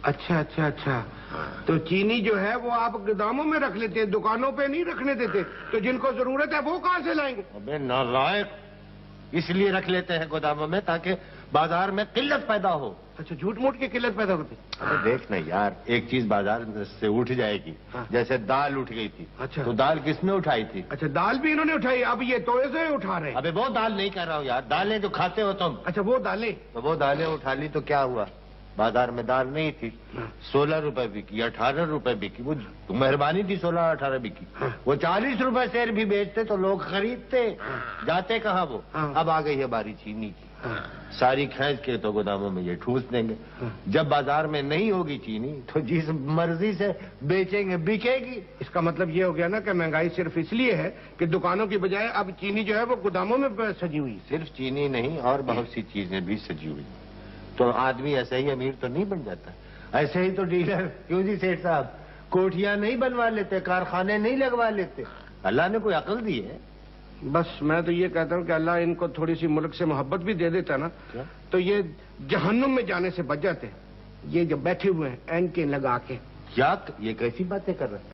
اچھا اچھا اچھا، تو چینی جو ہے وہ آپ گوداموں میں رکھ لیتے ہیں، دکانوں پہ نہیں رکھنے دیتے، تو جن کو ضرورت ہے وہ کہاں سے لائیں گے؟ ابے نالائق، اس لیے رکھ لیتے ہیں گوداموں میں تاکہ بازار میں قلت پیدا ہو۔ اچھا، جھوٹ موٹ کی قلت پیدا ہوتی؟ ابے دیکھ نا یار، ایک چیز بازار سے اٹھ جائے گی، جیسے دال اٹھ گئی تھی، اچھا، تو دال کس نے اٹھائی تھی؟ اچھا، دال بھی انہوں نے اٹھائی، اب یہ توئے سے اٹھا رہے ہیں؟ ابے وہ دال نہیں کہہ رہا ہوں یار، دالیں جو کھاتے ہو تم۔ اچھا، وہ دالیں؟ تو وہ دالیں اٹھا لی تو کیا ہوا؟ بازار میں دال نہیں تھی، 16 روپے بکی، 18 روپے بکی، وہ مہربانی تھی 16-18 بکی، وہ 40 روپے سیر بھی بیچتے تو لوگ خریدتے، جاتے کہاں وہ؟ اب آ گئی ہے باری چینی کی، ساری کھینچ کے تو گوداموں میں یہ ٹھوس دیں گے، جب بازار میں نہیں ہوگی چینی تو جس مرضی سے بیچیں گے بکے گی۔ اس کا مطلب یہ ہو گیا نا کہ مہنگائی صرف اس لیے ہے کہ دکانوں کی بجائے اب چینی جو ہے وہ گوداموں میں سجی ہوئی۔ صرف چینی نہیں اور بہت سی چیزیں بھی سجی ہوئی، تو آدمی ایسے ہی امیر تو نہیں بن جاتا، ایسے ہی تو ڈیلر کیوں جی سیٹھ صاحب کوٹھیاں نہیں بنوا لیتے، کارخانے نہیں لگوا لیتے؟ اللہ نے کوئی عقل دی ہے۔ بس میں تو یہ کہتا ہوں کہ اللہ ان کو تھوڑی سی ملک سے محبت بھی دے دیتا نا تو یہ جہنم میں جانے سے بچ جاتے ہیں۔ یہ جو بیٹھے ہوئے ہیں اینکیں لگا کے، کیا یہ کیسی باتیں کر رہے ہیں؟